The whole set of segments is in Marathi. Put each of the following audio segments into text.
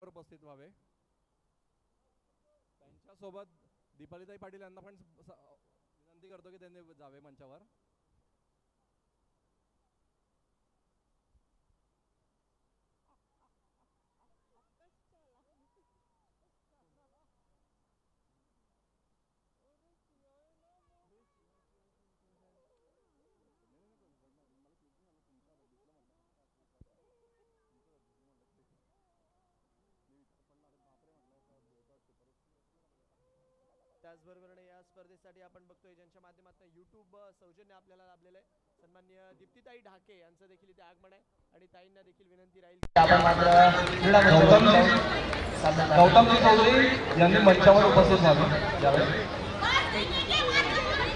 मंचावर उपस्थित व्हावे. त्यांच्यासोबत दीपालीताई पाटील यांना पण विनंती करतो की त्यांनी जावे मंचावर. त्याचबरोबर या स्पर्धेसाठी आपण बघतोय ज्यांच्या माध्यमातून YouTube सौजन्य आपल्याला लाभलेलं आहे. सन्माननीय दीप्तीताई ढाके यांचं देखील इथे आगमन आहे आणि ताईंना देखील विनंती राहील गौतमजी चौधरी यांनी मंचावर उपस्थित व्हावे यावेळी.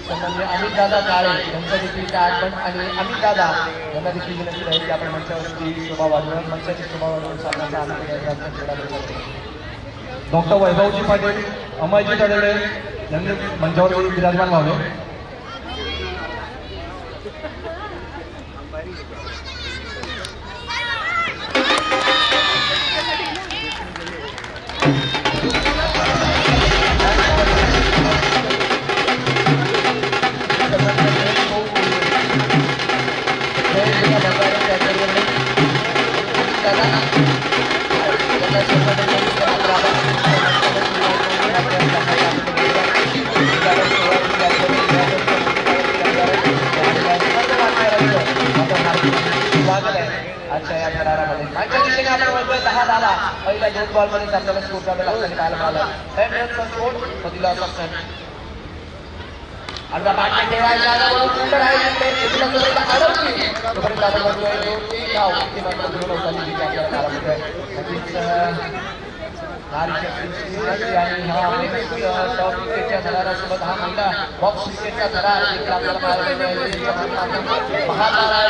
सन्माननीय अमित दादा काळे यांचं देखील इथे आगमन आणि अमित दादा यांना देखील विनंती राहील की आपण मंचावरती शोभा वाढवून मंचाची शोभा वाढवून सामन्याचा आनंद घ्यायचा क्रीडा करतो. डॉक्टर वैभवजी पाटील अमयजी तडले यांनी मंचावर विराजमान व्हावे. आजच्या या करारामध्ये मागच्या दिशेने आपण बघतोय 10 धावा पहिल्या 2 बॉलमध्ये आपल्याला स्कोर करावे लागताना पाहायला मिळाला. 10 रन्सचा score for the loss of none. अर्धा पाठ ठेवायचा सुंदर आहे ते इथलं सुद्धा अडवली तोपर्यंत आपण बघतोय 2-3 धाव ती मात्र धरून होताना जी आपल्याला पाहायला मिळतोय. नक्कीच नारीशक्ती आणि हा टॉप क्रिकेटच्या थरारासोबत हा महिला बॉक्स क्रिकेटचा थरार देखील आपल्याला पाहायला मिळतोय. महातारा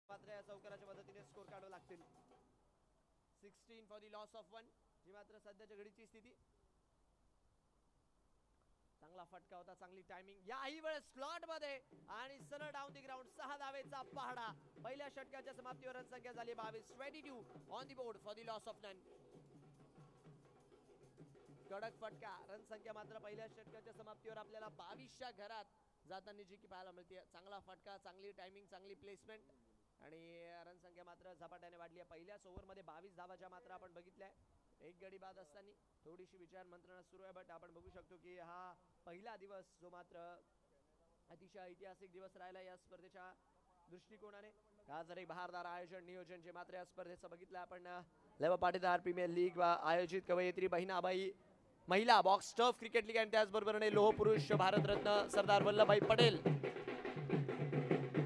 मात्र या चौकाराच्या मदतीने स्कोर काढावे लागतील. 16 फॉर द लॉस ऑफ 1 जी मात्र सध्याच्या घडीची स्थिती. चांगला फटका होता, चांगली टायमिंग याही वेळेस स्लॉट मध्ये आणि सरळ डाऊन द ग्राउंड 6 धावेचा पहाडा. पहिल्या षटकाच्या समाप्तीवर रन संख्या झाली 22. 22 on the board for the loss of 9. कडक फटका. रन संख्या मात्र पहिल्या षटकाच्या समाप्तीवर आपल्याला 22च्या घरात जाताना जी की पाहायला मिळते. चांगला फटका, चांगली टायमिंग, चांगली प्लेसमेंट आणि रन संख्या मात्र झपाट्याने वाढली आहे. पहिल्याच ओव्हरमध्ये 22 धावा ज्या मात्र आपण बघितल्या. एक गडी बाद असताना थोडीशी विचार मंत्रणा सुरू आहे, बट आपण बघू शकतो की हा पहिला दिवस जो मात्र अतिशय ऐतिहासिक दिवस राहिला या स्पर्धेच्या दृष्टिकोनाने. का जरी बहारदार आयोजन नियोजन जे मात्र या स्पर्धेचं बघितलं आपण. लेवा पाटीदार प्रीमियर लीग आयोजित कवयित्री बहिणाबाई महिला बॉक्स टफ क्रिकेट लीग आणि त्याचबरोबरीने लोह पुरुष भारतरत्न सरदार वल्लभभाई पटेल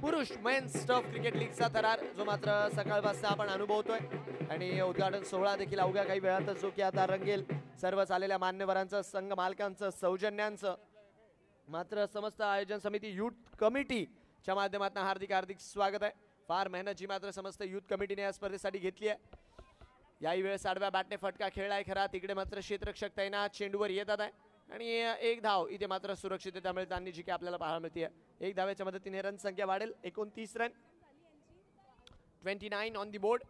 पुरुष मेन्स टफ क्रिकेट लीगचा थरार जो मात्र सकाळपासून आपण अनुभवतोय आणि उद्घाटन सोहळा देखील अवघ्या काही वेळातच जो की आता रंगेल. सर्व आलेल्या मान्यवरांचं, संघ मालकांचं, सौजन्यांचं मात्र समस्त आयोजन समिती युथ कमिटीच्या माध्यमातून हार्दिक हार्दिक स्वागत आहे. फार मेहनत जी मात्र समस्त युथ कमिटीने या स्पर्धेसाठी घेतली आहे. याही वेळेस आडव्या बॅटने फटका खेळलाय खरा. तिकडे मात्र क्षेत्ररक्षक तैनात चेंडूवर येतात आहे आणि एक धाव इथे मात्र सुरक्षितता मिळताना जी की आपल्याला पाहायला मिळते. एक धावेच्या मदतीने रन संख्या वाढेल. 29 रन, 29 ऑन दी बोर्ड.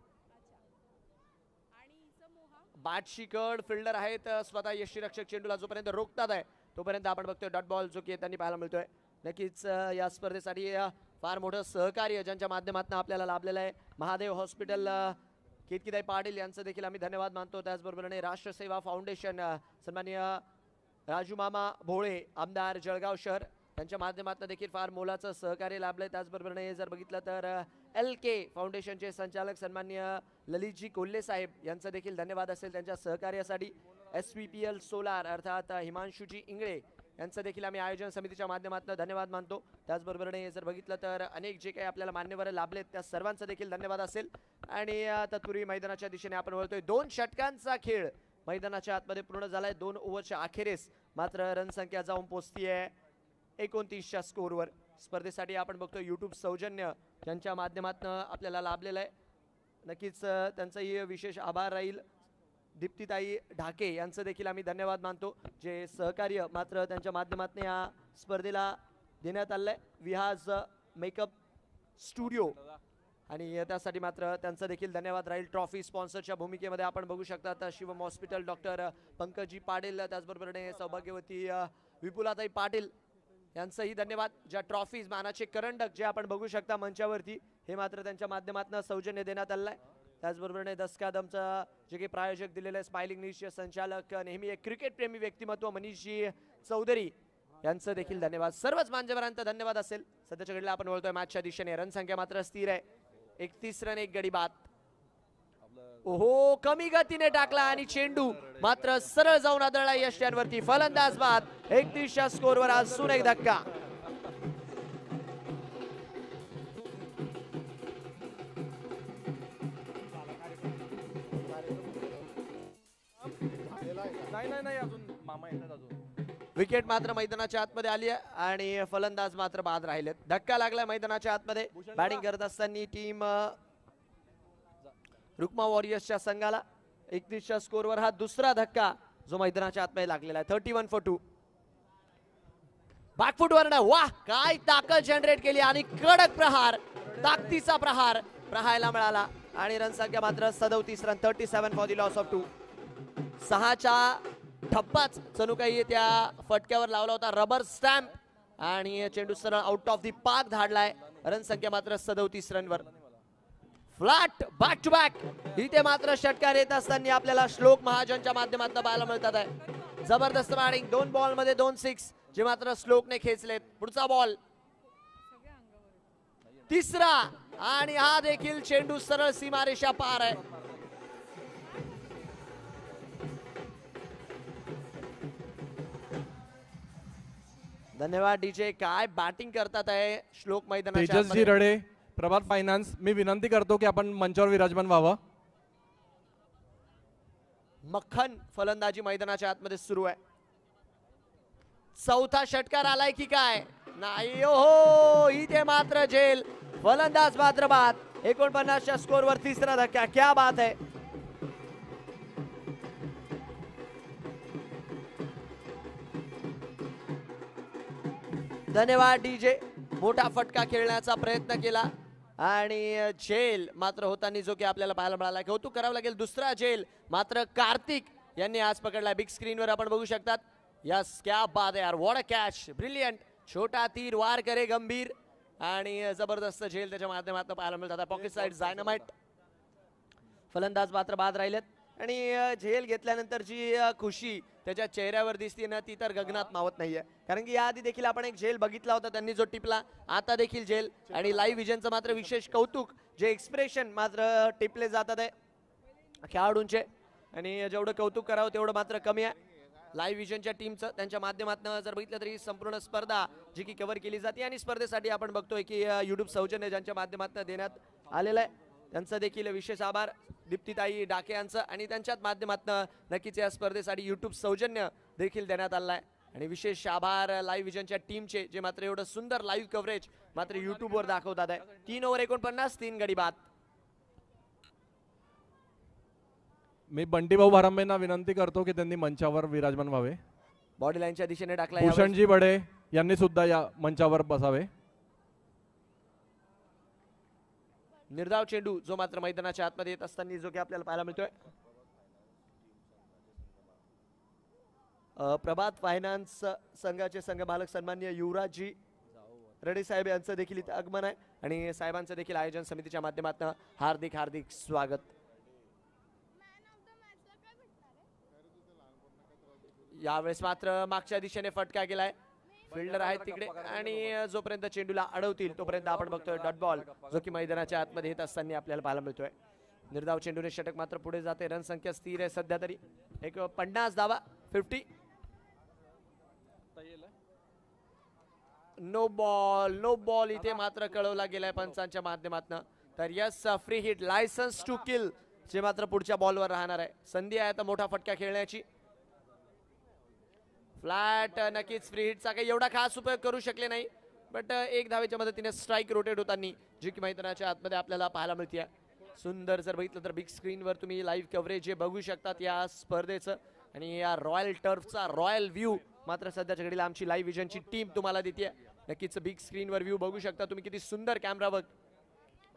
बॅटशी कड फिल्डर आहेत स्वतः यष्टीरक्षक चेंडूला जोपर्यंत रोखतात आहे तोपर्यंत आपण बघतोय डॉट बॉल जो की त्यांनी पाहायला मिळतोय. नक्कीच या स्पर्धेसाठी फार मोठं सहकार्य ज्यांच्या माध्यमातून आपल्याला लाभलेलं आहे. महादेव हॉस्पिटल केतकीताई पाटील यांचं देखील आम्ही धन्यवाद मानतो. त्याचबरोबरीने राष्ट्रसेवा फाउंडेशन सन्माननीय राजू मामा भोळे आमदार जळगाव शहर त्यांच्या माध्यमातून देखील फार मोलाचं सहकार्य लाभलंय. त्याचबरोबरीने जर बघितलं तर LK फाउंडेशनचे संचालक सन्माननीय ललितजी कोल्हे साहेब यांचं देखील धन्यवाद असेल त्यांच्या सहकार्यासाठी. SVPL सोलार अर्थात हिमांशुजी इंगळे यांचं देखील आम्ही आयोजन समितीच्या माध्यमातून धन्यवाद मानतो. त्याचबरोबरीने जर बघितलं तर अनेक जे काही आपल्याला मान्यवर लाभलेत त्या सर्वांचा देखील धन्यवाद असेल. आणि तत्पूर्वी मैदानाच्या दिशेने आपण वळतोय. 2 षटकांचा खेळ मैदानाच्या आतमध्ये पूर्ण झालाय. 2 ओव्हरच्या अखेरीस मात्र रन संख्या जाऊन पोहोचतीये 29च्या स्कोरवर. स्पर्धेसाठी आपण बघतो YouTube सौजन्य ज्यांच्या माध्यमातून आपल्याला लाभलेलं आहे. नक्कीच त्यांचाही विशेष आभार राहील. दीप्तीताई ढाके यांचं देखील आम्ही धन्यवाद मानतो जे सहकार्य मात्र त्यांच्या माध्यमातून या स्पर्धेला देण्यात आलंय. विहाज मेकअप स्टुडिओ आणि त्यासाठी मात्र त्यांचा देखील धन्यवाद राहील. ट्रॉफी स्पॉन्सरच्या भूमिकेमध्ये आपण बघू शकता तर शिवम हॉस्पिटल डॉक्टर पंकजी पाटील त्याचबरोबरीने सौभाग्यवती विपुलाताई पाटील यांचंही धन्यवाद. ज्या ट्रॉफीज मानाचे करंडक जे आपण बघू शकता मंचावरती हे मात्र त्यांच्या माध्यमातून सौजन्य देण्यात आलं आहे. त्याचबरोबरीने दसकादमचा जे काही प्रायोजक दिलेलं आहे स्माइलिंग न्यूजचे संचालक नेहमी एक क्रिकेट प्रेमी व्यक्तिमत्व मनीषजी चौधरी यांचं देखील धन्यवाद. सर्वच मान्यवरांचा धन्यवाद असेल. सध्याच्या घडीला आपण वळतोय मॅचच्या दिशेने. रन संख्या मात्र स्थिर आहे 31 रन 1 गडी बाद. ओहो कमी गतीने टाकला आणि चेंडू मात्र सरळ जाऊन आदळला यष्ट्यांवरती. फलंदाज बाद. 31च्या स्कोरवर अजून एक धक्का. नाही अजून मामा येतात अजून. विकेट मात्र मैदानाच्या आतमध्ये आली आहे आणि फलंदाज मात्र बाद राहिलेत. धक्का लागला मैदानाच्या आतमध्ये. बॅटिंग करत असताना टीम रुक्मा वॉरियर्सच्या संघाला 31च्या स्कोरवर हा दुसरा धक्का जो मैदानाच्या आतमध्ये लागलेला आहे. 31 for 2. बॅकफुटवर वाह काय ताकद जनरेट केली आणि कडक प्रहार ताकदीचा प्रहार पाहायला मिळाला आणि रन संख्या मात्र 37 run. 37 for the loss of 2. 6चा ठप्पाच जणू काही त्या फटक्यावर लावला होता. रबर स्टॅम्प आणि चेंडू सरळ आउट ऑफ दी पार्क धाडलाय. रन संख्या मात्र 37 रनवर. फ्लॅट बॅक टू बॅक इथे मात्र षटकार येत असताना आपल्याला श्लोक महाजनच्या माध्यमातून पाहायला मिळतात आहे. जबरदस्त बॅटिंग. 2 बॉलमध्ये 2 6 जे मात्र श्लोकने खेचलेत. पुढचा बॉल तिसरा आणि हा देखील चेंडू सरळ सीमारेषा पार आहे. धन्यवाद डीजे. काय बॅटिंग करतात आहे श्लोक मैदानाच्या तेजसजी रडे प्रभात फायनान्स. मी विनंती करतो की आपण मंचावर विराजमान व्हावं. मक्खन फलंदाजी मैदानाच्या आतमध्ये सुरू आहे. चौथा षटकार आलाय की काय नाही. हो इथे मात्र झेल. फलंदाज मात्र बाद. 49च्या स्कोरवर तिसरा धक्का. क्या बात आहे. धन्यवाद डीजे. मोठा फटका खेळण्याचा प्रयत्न केला आणि झेल मात्र होताना जो की आपल्याला पाहायला मिळाला. कौतुक करावं लागेल. दुसरा झेल मात्र कार्तिक यांनी आज पकडला. बिग स्क्रीनवर आपण बघू शकतात. यस क्या बात है यार. What a catch. ब्रिलियंट. छोटा तीर वार करे गंभीर आणि जबरदस्त झेल त्याच्या माध्यमातून पाहायला मिळतात. Pocket side dynamite. फलंदाज मात्र बाद राहिलेत आणि झेल घेतल्यानंतर जी खुशी त्याच्या चेहऱ्यावर दिसते ना ती तर गगनात मावत नाहीये. कारण की याआधी देखील आपण एक झेल बघितला होता त्यांनी जो टिपला. आता देखील झेल आणि लाईव्ह विजनचं मात्र विशेष कौतुक. जे एक्सप्रेशन मात्र टिपले जातात आहे खेळाडूंचे आणि जेवढं कौतुक करावं तेवढं मात्र कमी आहे. लाईव्ह विजनच्या टीमचं त्यांच्या माध्यमातून जर बघितलं तरी संपूर्ण स्पर्धा जी की कव्हर केली जाते आणि स्पर्धेसाठी आपण बघतोय की YouTube सौजन्य ज्यांच्या माध्यमातून देण्यात आलेलं आहे त्यांचा देखील विशेष आभार. दीप्तीताई डाके यांचं आणि त्यांच्याच माध्यमातून नक्कीच या स्पर्धेसाठी YouTube सौजन्य देखील देण्यात आलं आहे. आणि विशेष आभार लाईव्ह विजनच्या टीमचे, जे मात्र एवढं सुंदर लाईव्ह कव्हरेज मात्र युट्यूबवर दाखवतात आहे. 3 ओव्हर 49, 3 गडी बाद. मी बंटी भाऊ भारांबेंना विनंती करतो की त्यांनी मंचावर विराजमान व्हावे. बॉडी लाईनच्या दिशेने टाकला. भूषणजी बडे यांनी सुद्धा या मंचावर बसावे. निर्धाव चेंडू जो मात्र मैदानाच्या आतमध्ये येत असताना जो की आपल्याला पाहायला मिळतोय. प्रभात फायनान्स संघाचे संघमालक सन्माननीय युवराजजी रडे साहेब यांचं देखील इथे आगमन आहे आणि साहेबांचं देखील आयोजन समितीच्या माध्यमातून हार्दिक हार्दिक स्वागत. यावेळेस मात्र मागच्या दिशेने फटका गेलाय. फिल्डर आहेत तिकडे आणि जोपर्यंत चेंडूला अडवतील तोपर्यंत आपण बघतोय डॉट बॉल जो की मैदानाच्या आतमध्ये येत असताना आपल्याला पाहायला मिळतोय. निर्धाव चेंडूने षटक मात्र पुढे जाते. रन संख्या स्थिर आहे सध्या तरी. एक 50 धावा 50. नो बॉल इथे मात्र कळवला गेलाय पंचांच्या माध्यमातून. तर yes free hit licence to kill जे मात्र पुढच्या बॉलवर राहणार आहे. संधी आहे आता मोठा फटका खेळण्याची. फ्लॅट नक्कीच फ्री हिटचा काही एवढा खास उपयोग करू शकले नाही, बट एक धावेच्या मदतीने स्ट्राईक रोटेट होताना जी की मैदानाच्या आतमध्ये आपल्याला पाहायला मिळते. सुंदर जर बघितलं तर बिग स्क्रीनवर तुम्ही लाईव्ह कव्हरेज जे बघू शकतात या स्पर्धेचं आणि या रॉयल टर्फचा रॉयल व्ह्यू मात्र सध्याच्या घडीला आमची लाईव्ह विजनची टीम तुम्हाला देते. नक्कीच बिग स्क्रीनवर व्ह्यू बघू शकता तुम्ही किती सुंदर कॅमेरा वर्क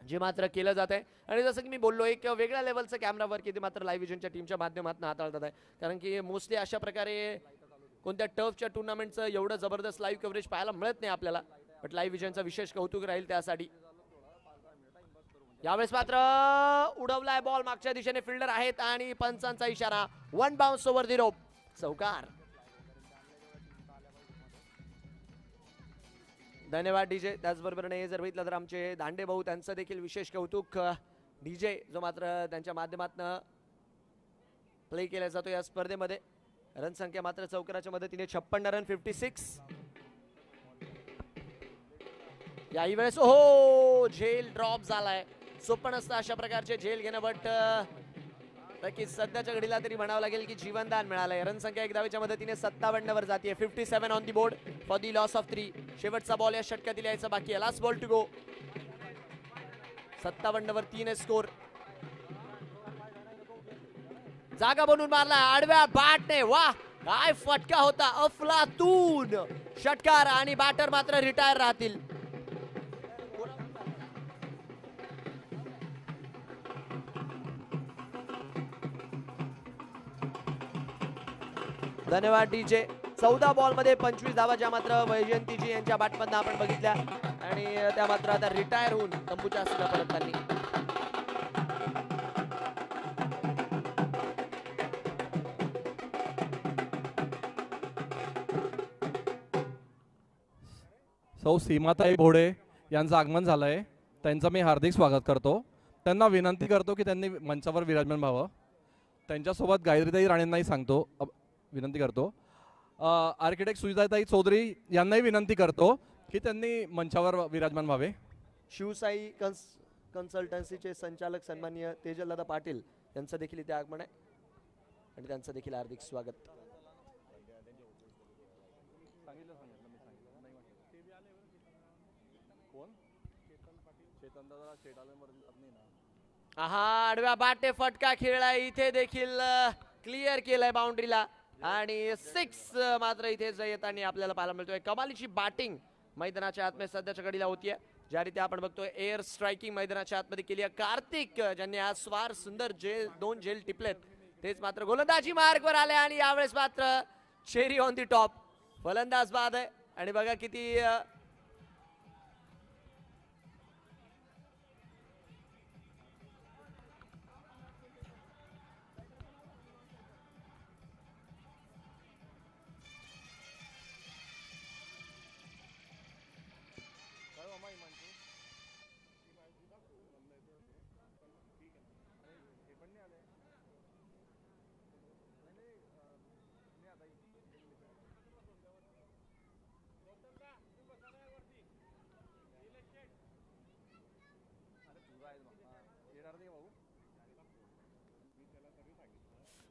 जे मात्र केलं जात आहे. आणि जसं की मी बोललो एक वेगळ्या लेवलचं कॅमेरा वर्क इथे मात्र लाईव्ह विजनच्या टीमच्या माध्यमातून हाताळतात आहे. कारण की मोस्टली अशा प्रकारे कोणत्या टर्फच्या टुर्नामेंटचं एवढं जबरदस्त लाईव्ह कव्हरेज पाहायला मिळत नाही आपल्याला, बट लाईव्ह विजनचा विशेष कौतुक राहील त्यासाठी. यावेळेस मात्र उडवलाय बॉल मागच्या दिशेने. फिल्डर आहेत आणि पंचांचा इशारा. 1 बाउन्स ओव्हर द रोप. चौकार. धन्यवाद डीजे. त्याचबरोबरने जर बघितलं तर आमचे दांडे भाऊ त्यांचं देखील विशेष कौतुक. डीजे जो मात्र त्यांच्या माध्यमातून प्ले केला जातो या स्पर्धेमध्ये. रन संख्या मात्र चौकाराच्या मदतीने 56 रन 56. याही वेळेस हो झेल ड्रॉप झालाय. सोपं नसतं अशा प्रकारचे झेल घेणं, बट नक्कीच सध्याच्या घडीला तरी म्हणावं लागेल की जीवनदान मिळालंय. रन संख्या एक धावेच्या मदतीने 57 वर जाते. 57 on the board for the loss of 3. शेवटचा बॉल या षटकातील यायचा बाकी आहे. लास्ट बॉल टू गो. 57 वर 3 स्कोर. जागा बनवून मारला आडव्या बॅटने. वा काय फटका होता. अफलातून षटकार आणि बॅटर मात्र रिटायर राहतील. धन्यवाद डीजे. 14 बॉल मध्ये 25 धावा ज्या मात्र वैजयंतीजी यांच्या बॅटमधनं आपण बघितल्या आणि त्या मात्र आता रिटायर होऊन तंबूच्या आसना परतताना. सौ सीमाताई भोडे यांचं आगमन झालंय. त्यांचं मी हार्दिक स्वागत करतो. त्यांना विनंती करतो की त्यांनी मंचावर विराजमान व्हावं. त्यांच्यासोबत गायत्रीताई राणेंनाही सांगतो विनंती करतो. आर्किटेक्ट सुजिताताई चौधरी यांनाही विनंती करतो की त्यांनी मंचावर विराजमान व्हावे. शिवसाई कन्सल्टन्सीचे संचालक सन्माननीय तेजलदादा पाटील यांचं देखील इथे आगमन आहे आणि त्यांचं देखील हार्दिक स्वागत. हा आडव्या बाटे फटका खेळलाय. इथे देखील क्लिअर केलाय बाउंड्रीला आणि 6 मात्र इथे येताना आपल्याला पाहायला मिळतोय. कमालीची बॅटिंग मैदानाच्या आतमध्ये सध्याच्या घडीला होतीये. ज्या रीती आपण बघतोय एअर स्ट्रायकिंग मैदानाच्या आतमध्ये केली आहे. कार्तिक ज्यांनी आज स्वार सुंदर 2 झेल टिपलेत तेच मात्र गोलंदाजी मार्गवर आले आणि यावेळेस मात्र चेरी ऑन दी टॉप. फलंदाज बाद आहे आणि बघा किती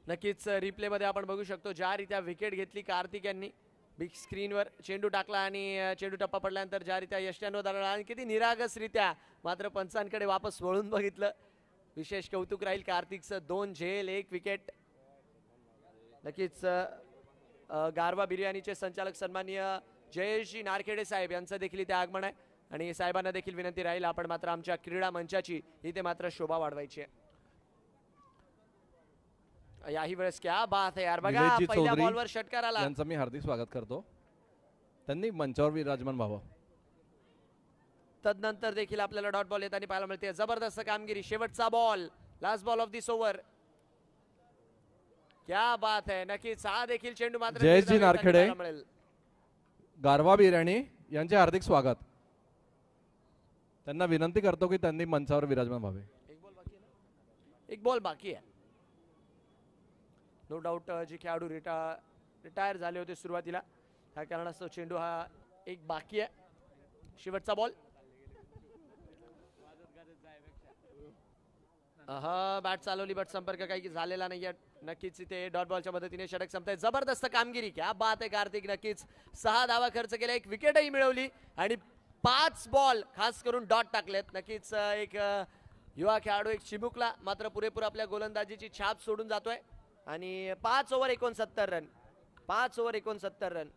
नक्कीच रिप्ले मध्ये आपण बघू शकतो ज्या रीत्या विकेट घेतली कार्तिक यांनी बिग स्क्रीनवर चेंडू टाकला आणि चेंडू टप्पा पडल्यानंतर ज्यारित्या यष्ट्यांवर धरला आणि किती निरागसरित्या मात्र पंचांकडे वापस वळून बघितलं. विशेष कौतुक राहील कार्तिकचं. 2 झेल 1 विकेट. नक्कीच गारवा बिर्याणीचे संचालक सन्माननीय जयेशजी नारखेडे साहेब यांचं देखील इथे आगमन आहे आणि साहेबांना देखील विनंती राहील आपण मात्र आमच्या क्रीडा मंचाची इथे मात्र शोभा वाढवायची आहे. याही वेळेस क्या बात आहे यार. बघा निलेशजी पहिल्या चौधरी बॉलवर षटकार आला. यांचं मी हार्दिक स्वागत करतो. त्यांनी मंचावर विराजमान व्हावं. तदनंतर देखील आपल्याला डॉट बॉल येताना पाहायला मिळते. जबरदस्त कामगिरी. शेवटचा ball, last ball of this over. क्या बात आहे. नक्कीच हा देखील चेंडू मात्र जयेशजी निर्धारित नारखेडे पाहायला मिळेल. गारवा बिर्याणी यांचे हार्दिक स्वागत. त्यांना विनंती करतो की त्यांनी मंचावर विराजमान व्हावे. एक बॉल बाकी आहे. नो डाऊट जे खेळाडू रिटायर झाले होते सुरुवातीला त्या कारणास्तव चेंडू हा एक बाकी आहे. शेवटचा बॉल. हा बॅट चालवली बट संपर्क काही झालेला नाहीये. नक्कीच इथे डॉट बॉलच्या मदतीने षटक संपताय. जबरदस्त कामगिरी. क्या बात आहे कार्तिक. नक्कीच 6 धावा खर्च केल्या, 1 विकेटही मिळवली आणि 5 बॉल खास करून डॉट टाकलेत. नक्कीच एक युवा खेळाडू एक चिमुकला मात्र पुरेपूर आपल्या गोलंदाजीची छाप सोडून जातोय आणि 5 ओव्हर 69 रन. 5 over 69 run.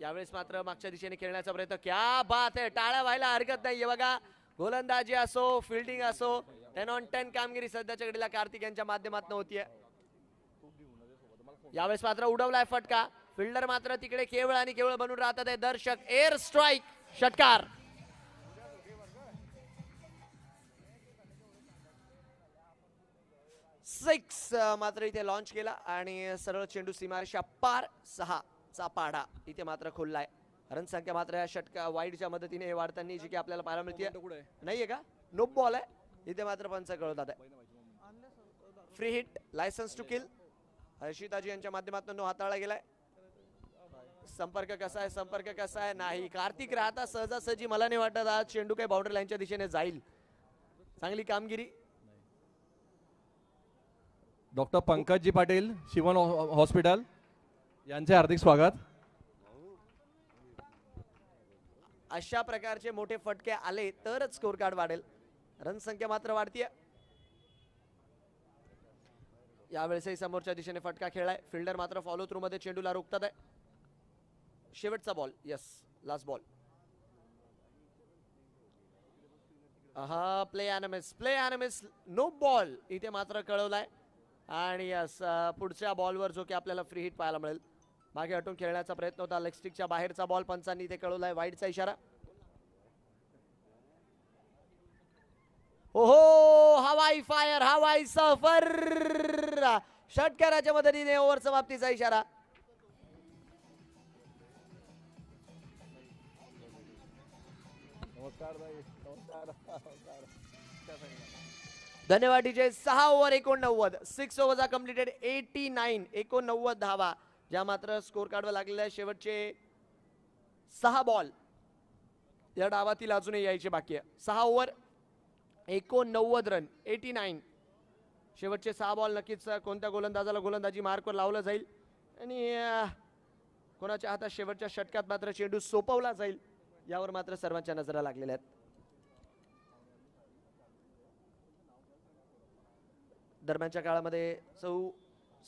यावेळेस मात्र मागच्या दिशेने खेळण्याचा प्रयत्न. क्या बात आहे. टाळ्या व्हायला हरकत नाहीये. बघा गोलंदाजी असो फिल्डिंग असो 10 on 10 कामगिरी सध्याच्या घडीला कार्तिक यांच्या माध्यमातून होतीये. यावेळेस मात्र उडवलाय फटका. फिल्डर मात्र तिकडे केवळ आणि केवळ बनून राहतात आहे. दर्शक एअर स्ट्राईक षटकार. सिक्स मात्र इथे लॉन्च केला आणि सरळ चेंडू सीमारेषा पार. 6 चा पाढा इथे मात्र खोललाय. रन संख्या मात्र या षटका वाईडच्या मदतीने वाढताना जी की आपल्याला पाहायला मिळते. नाहीये का? नो बॉल आहे इथे मात्र पंच कळवतात आहे. Free hit licence to kill Harshitaji यांच्या माध्यमातून हाताळला गेलाय. संपर्क कसा आहे? संपर्क कसा आहे? नाही. कार्तिक राहता सहजासहजी मला नाही वाटत आज चेंडू काही बाउंड्री लाईनच्या दिशेने जाईल. चांगली कामगिरी. डॉक्टर पंकजजी पाटील शिवन हॉस्पिटल यांचे हार्दिक स्वागत. अशा प्रकारचे मोठे फटके आले तरच स्कोर कार्ड वाढेल. रन संख्या मात्र वाढतीये. यावेळेसही समोरच्या दिशेने फटका खेळलाय. फिल्डर मात्र फॉलो थ्रू मध्ये चेंडूला रोखतात आहे. शेवटचा बॉल. Yes last ball. हा प्ले अॅनमिस नो बॉल इथे मात्र कळवलाय आणि यस पुढच्या बॉलवर जो की आपल्याला फ्री हिट पाहायला मिळेल. मागे हटून खेळण्याचा प्रयत्न होता. लेग स्टिकच्या बाहेरचा बॉल पंचांनी इथे कळवलाय. वाईडचा इशारा. ओहो हवाई फायर हवाई सफर. षटकाराच्या मदतीने ओव्हर समाप्तीचा इशारा. धन्यवाद डीजे. 6 ओव्हर 89. 6 overs completed. 89 89 धावा ज्या मात्र स्कोर कार्डवर लागलेल्या शेवटचे 6 बॉल या डावातील अजूनही यायचे बाकी आहे. 6 ओव्हर 89 रन 89. शेवटचे 6 बॉल नक्कीच कोणत्या गोलंदाजाला गोलंदाजी मार्कवर लावलं जाईल आणि कोणाच्या हातात शेवटच्या षटकात मात्र चेंडू सोपवला जाईल यावर मात्र सर्वांच्या नजरा लागलेल्या आहेत. दरम्यानच्या काळामध्ये सौ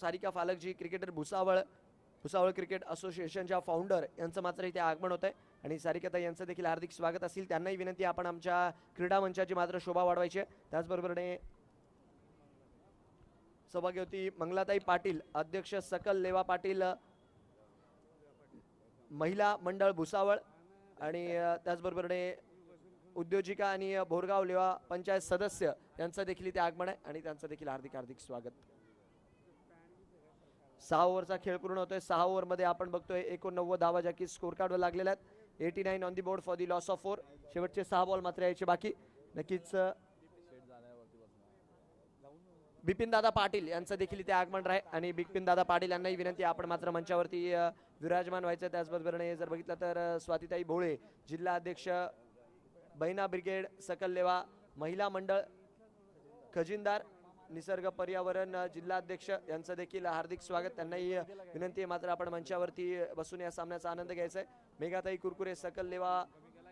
सारिका फालकजी क्रिकेटर भुसावळ क्रिकेट असोसिएशनच्या फाउंडर यांचं मात्र इथे आगमन होत आहे आणि सारिकाताई यांचं देखील हार्दिक स्वागत असेल. त्यांनाही विनंती आपण आमच्या क्रीडा मंचाची मात्र शोभा वाढवायची आहे. त्याचबरोबरने सौभाग्यवती मंगलाताई पाटील अध्यक्ष सकल लेवा पाटील महिला मंडळ भुसावळ आणि त्याचबरोबरने उद्योजिका आणि बोरगाव लेवा पंचायत सदस्य यांचं देखील इथे आगमन आहे आणि त्यांचं देखील हार्दिक हार्दिक स्वागत. 6 ओव्हरचा खेळ पूर्ण होतोय. 6 ओव्हरमध्ये आपण बघतोय 89 धावा ज्या की स्कोर कार्डवर लागलेल्या आहेत. 89 on the board for the loss of 4. शेवटचे 6 बॉल मात्र यायचे बाकी. नक्कीच बिपिन दादा पाटील यांचं देखील इथे आगमन आहे आणि बिपिन दादा पाटील यांनाही विनंती आपण मात्र मंचावरती विराजमान व्हायचं. त्याचबरोबरने जर बघितलं तर स्वातीताई भोळे जिल्हा अध्यक्ष बहिणा ब्रिगेड सकल लेवा महिला मंडळ खजिनदार निसर्ग पर्यावरण जिल्हाध्यक्ष यांचं देखील हार्दिक स्वागत. त्यांनाही विनंती आहे मात्र आपण मंचावरती बसून या सामन्याचा आनंद घ्यायचा आहे. मेघाताई कुरकुरे सकल लेवा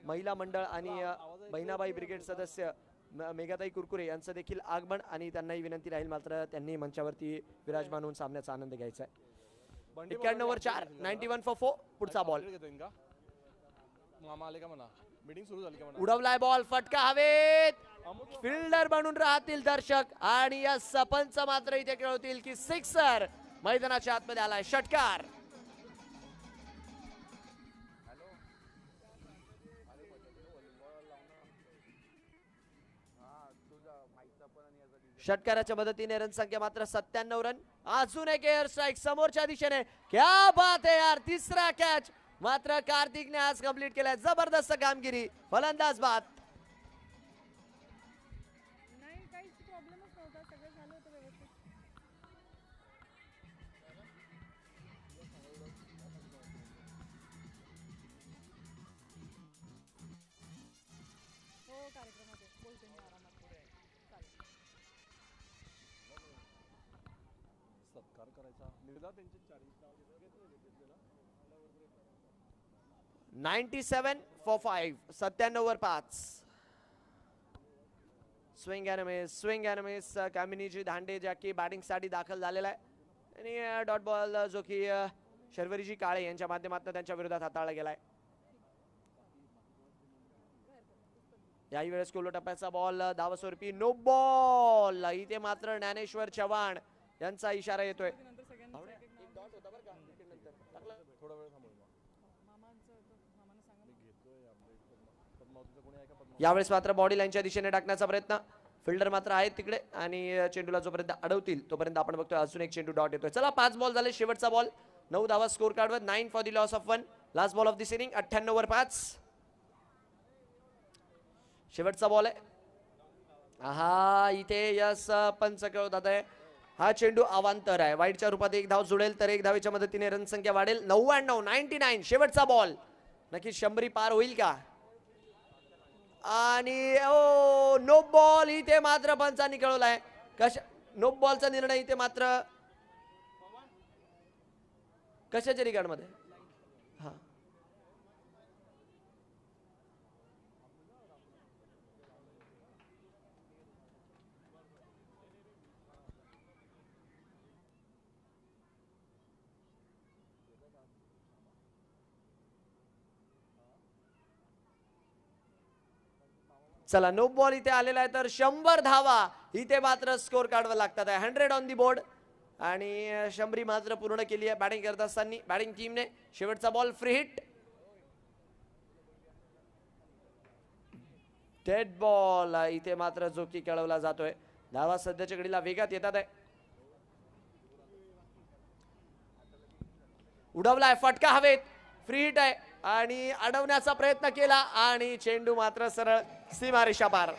महिला मंडळ आणि बहिणाबाई ब्रिगेड सदस्य मेघाताई कुरकुरे यांचं देखील आगमन आणि त्यांनाही विनंती राहील मात्र त्यांनी मंचावरती विराजमान होऊन सामन्याचा आनंद घ्यायचा आहे. 91 91 फॉर 4 पुढचा बॉल मामा आले का म्हणा, मीटिंग सुरू झाली का म्हणा. उडवलाय बॉल, फटका हवेत, फिल्डर बनून राहतील दर्शक आणि या सपंच मात्र इथे खेळवतील की सिक्सर मैदानाच्या आतमध्ये आलाय. षटकार षटकाराच्या मदतीने रन संख्या मात्र 97 रन. अजून एक एअर स्ट्राईक समोरच्या दिशेने, क्या बात आहे यार, तिसरा कॅच मात्र कार्तिकने आज कंप्लीट केलाय. जबरदस्त कामगिरी, फलंदाज बाद. नाही काहीच प्रॉब्लेमच नव्हता, सगळं झालं होतं व्यवस्थित. हो कार्यक्रमात बोलते मी आरामात. चालेल. सत्कार करायचा निर्धा त्यांची 97 फॉर 5 97 वर 5. स्विंग अँड मिस कामिनीजी धांडे ज्या की बॅटिंग साठी दाखल झालेला आहे आणि डॉट बॉल जो की शर्वरीजी काळे यांच्या माध्यमातून त्यांच्या विरोधात हाताळला गेलाय. याही वेळेस कोलो टप्प्याचा बॉल धावस्वरूपी नो बॉल. इथे मात्र ज्ञानेश्वर चव्हाण यांचा इशारा येतोय. नंतर सगळ्यांनी थोडा वेळ थांबव. मामानं सांगा. पद्मावतीचं कोणी आहे का? यावेळेस मात्र बॉडी लाईनच्या दिशेने टाकण्याचा प्रयत्न, फिल्डर मात्र आहेत तिकडे आणि चेंडूला जोपर्यंत अडवतील तोपर्यंत आपण बघतोय अजून एक चेंडू डॉट येतोय. चला 5 बॉल झाले, शेवटचा बॉल, 9 धावा स्कोर कार्डवर. 9 for the loss of 1. Last ball of this inning. 98 वर 5. शेवटचा बॉल आहे. हा इथे यस पंच खेळवतात आहे. हा चेंडू अवांतर आहे, वाईटच्या रूपात 1 धाव जुळेल तर 1 धावेच्या मदतीने रन संख्या वाढेल. 99 99. शेवटचा बॉल, नक्की 100 पार होईल का? आणि ओ नो बॉल इथे मात्र पंचांनी खेळवलाय. नो बॉलचा निर्णय इथे मात्र कशाच्या रिगार्ड मध्ये? हा चला नो बॉल इथे आलेला आहे तर 100 धावा इथे मात्र स्कोर काढावं लागतात. 100 ऑन दी बोर्ड आणि 100 मात्र पूर्ण केली आहे बॅटिंग करत असताना बॅटिंग टीमने. शेवटचा ball free hit, dead ball इथे मात्र जो की खेळवला जातोय. धावा सध्याच्या घडीला वेगात येतात आहे. उडवलाय, फटका हवेत, फ्री हिट आहे आणि अडवण्याचा प्रयत्न केला आणि चेंडू मात्र सरळ सीमारेषा पार.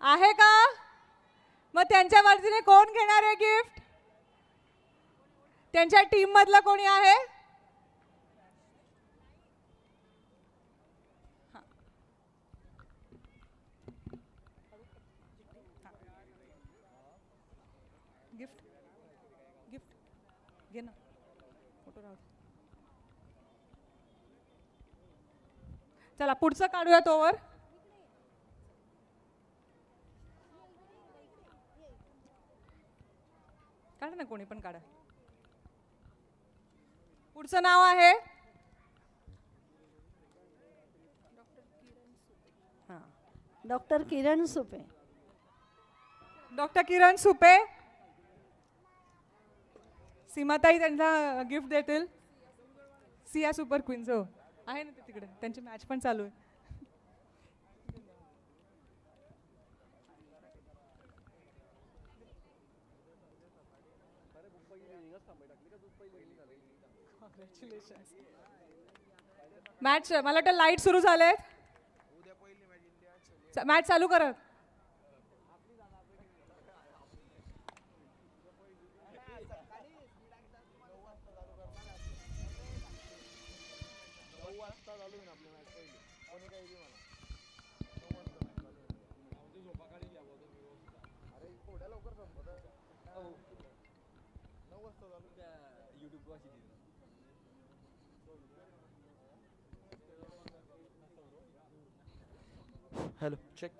आहे का? मग त्यांच्या वतीने कोण घेणार आहे गिफ्ट? त्यांच्या टीम मधलं कोणी आहे? गिफ्ट गिफ्ट घे ना, फोटो राहू दे. चला पुढचं काढूया तोवर. काढा ना, कोणी पण काढा. पुढचं नाव आहे डॉक्टर किरण सुपे. डॉक्टर किरण सुपे. सीमाताई त्यांना गिफ्ट देतील. Siya super queens. हो आहे ना ते तिकडे, त्यांची मॅच पण चालू आहे. मॅच मला वाटतं लाईट सुरू झाले. मॅच चालू करत. Hello check.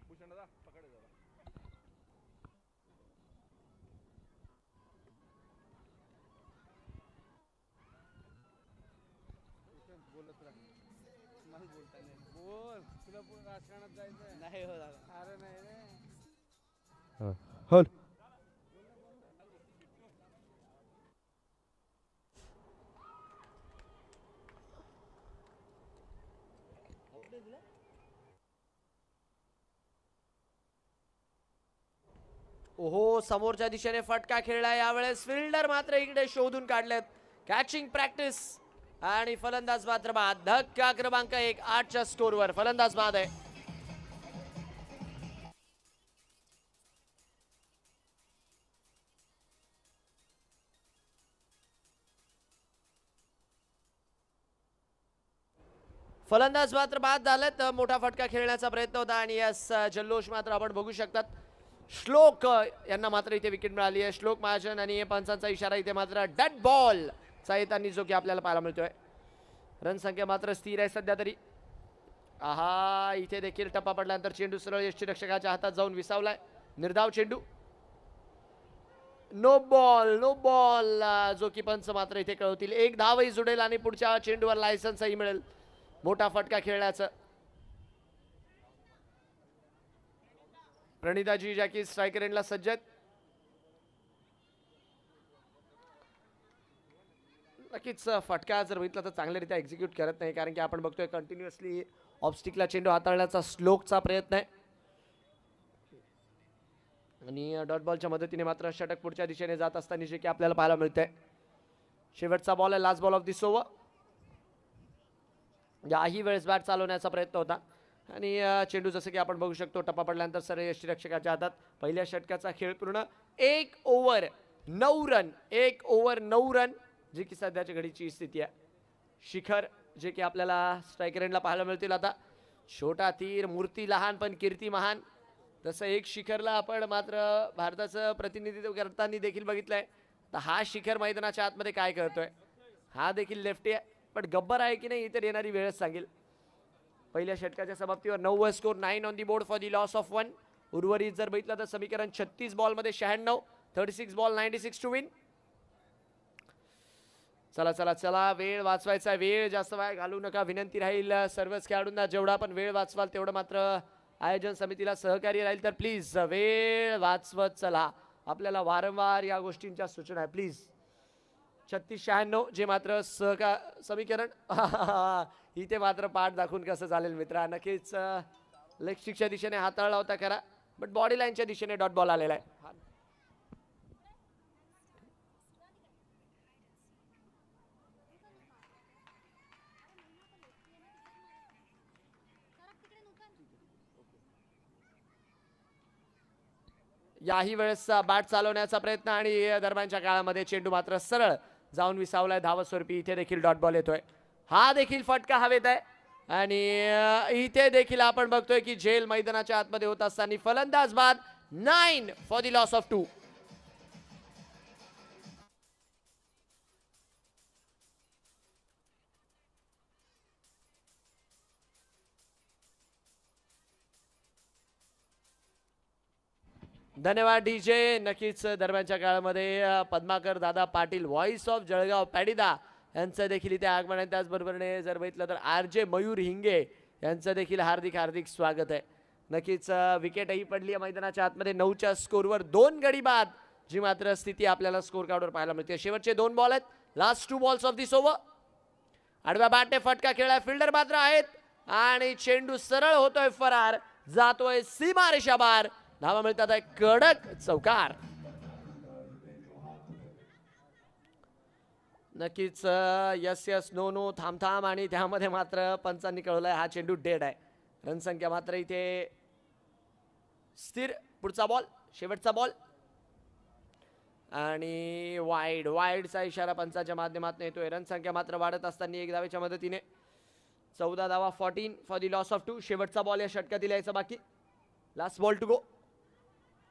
भूषण दादा पकडे जरा. बोलत राहा. नाही बोलता नाही. बोल, तुला पण राजकारणात जायचं नाही. हो दादा. अरे नाही रे. हल. ओहो, समोरच्या दिशेने फटका खेळला. यावेळेस फिल्डर मात्र इकडे शोधून काढलेत. कॅचिंग प्रॅक्टिस आणि फलंदाज मात्र बाद. धक्का क्रमांक 1 8च्या स्कोरवर फलंदाज बाद आहे. फलंदाज मात्र बाद झालेत. मोठा फटका खेळण्याचा प्रयत्न होता आणि यस जल्लोष मात्र आपण बघू शकतात. श्लोक यांना मात्र इथे विकेट मिळाली आहे. श्लोक महाजन आणि पंचांचा इशारा इथे मात्र डेड बॉल चा येताना जो की आपल्याला पाहायला मिळतोय. रन संख्या मात्र स्थिर आहे सध्या तरी. आहा, इथे देखील टप्पा पडल्यानंतर चेंडू सरळ यष्टीरक्षकाच्या हातात जाऊन विसावलाय. निर्धाव चेंडू. नो बॉल जो की पंच मात्र इथे कळवतील. एक धावही जुडेल आणि पुढच्या चेंडूवर लायसन्सही मिळेल. मोठा फटका खेळण्याचं. प्रणिताजी ज्या की स्ट्रायकर एंडला सज्ज आहेत. नक्कीच फटका जर बघितला तर चांगल्यारीत्या एक्झिक्यूट करत नाही, कारण की आपण बघतोय कंटिन्युअसली ऑफस्टिकला चेंडू हाताळण्याचा श्लोकचा प्रयत्न आहे आणि डॉट बॉलच्या मदतीने मात्र षटक पुढच्या दिशेने जात असताना जे की आपल्याला पाहायला मिळतंय. शेवटचा बॉल आहे, last ball of this over. याही वेळेस बॅट चालवण्याचा प्रयत्न होता आणि चेंडू जसं की आपण बघू शकतो टप्पा पडल्यानंतर सरळ यष्टीरक्षकाच्या हातात. पहिल्या षटकाचा खेळ पूर्ण. 1 ओव्हर 9 रन. 1 ओव्हर 9 रन जी की सध्याच्या घडीची स्थिती आहे. शिखर जे की आपल्याला स्ट्रायकर एंडला पाहायला मिळतील. आता छोटा तीर, मूर्ती लहान पण कीर्ती महान. तसं एक शिखरला आपण मात्र भारताचं प्रतिनिधित्व करताना देखील बघितलंय. तर हा शिखर मैदानाच्या आतमध्ये काय करतोय. हा देखील लेफ्टी आहे, पण गब्बर आहे की नाही इतर येणारी वेळच सांगेल. पहिल्या षटकाच्या समाप्तीवर 9 score. 9 on the board for the loss of 1. उर्वरित जर बघितलं तर समीकरण 36 बॉलमध्ये 96. 36 बॉल 96 टू विन. चला चला चला, वेळ वाचवायचा. वेळ जास्त वाया घालू नका, विनंती राहील सर्वच खेळाडूंना. जेवढा आपण वेळ वाचवाल तेवढं मात्र आयोजन समितीला सहकार्य राहील. तर प्लीज वेळ वाचवत चला. आपल्याला वारंवार या गोष्टींच्या सूचना आहे. प्लीज 36-96 जे मात्र समीकरण इथे मात्र पाठ दाखवून कसं चालेल मित्रा. नक्कीच लेग स्टिकच्या दिशेने हाताळला होता खरा, बट बॉडी लाईनच्या दिशेने डॉट बॉल आलेला आहे. याही वेळेस बॅट चालवण्याचा प्रयत्न आणि दरम्यानच्या काळामध्ये चेंडू मात्र सरळ जाऊन विसावलाय धावत स्वरूपी. इथे देखील डॉट बॉल येतोय. हा देखील फटका हवेत आहे आणि इथे देखील आपण बघतोय की झेल मैदानाच्या आतमध्ये होत असताना फलंदाज बाद. 9 फॉर द लॉस ऑफ 2. धन्यवाद डीजे. नक्कीच दरम्यानच्या काळामध्ये पद्माकर दादा पाटील व्हॉइस ऑफ जळगाव पॅडिदा यांचं देखील इथे आगमन आहे. त्याचबरोबरने जर बघितलं तर RJ मयूर हिंगे यांचं देखील हार्दिक हार्दिक स्वागत आहे. नक्कीच विकेटही पडली आहे मैदानाच्या आतमध्ये. 9च्या स्कोरवर 2 गडी बाद जी मात्र स्थिती आपल्याला स्कोर कार्डवर पाहायला मिळते. शेवटचे 2 बॉल आहेत. Last 2 balls of this over. आडव्या बॅटने फटका खेळला. फिल्डर मात्र आहेत आणि चेंडू सरळ होतोय फरार, जातोय सीमारेषा बाहेर. धावा मिळतात आहे कडक चौकार. नक्कीच यस यस नो नो थांब थांब आणि त्यामध्ये मात्र पंचांनी कळवलाय हा चेंडू डेड आहे. रनसंख्या मात्र इथे स्थिर. पुढचा बॉल, शेवटचा बॉल आणि वाईड. वाईडचा इशारा पंचाच्या माध्यमातून येतोय. रनसंख्या मात्र वाढत असताना 1 धावेच्या मदतीने 14 धावा. 14 फॉर दी लॉस ऑफ 2. शेवटचा बॉल या षटकातील यायचा बाकी. Last ball to go.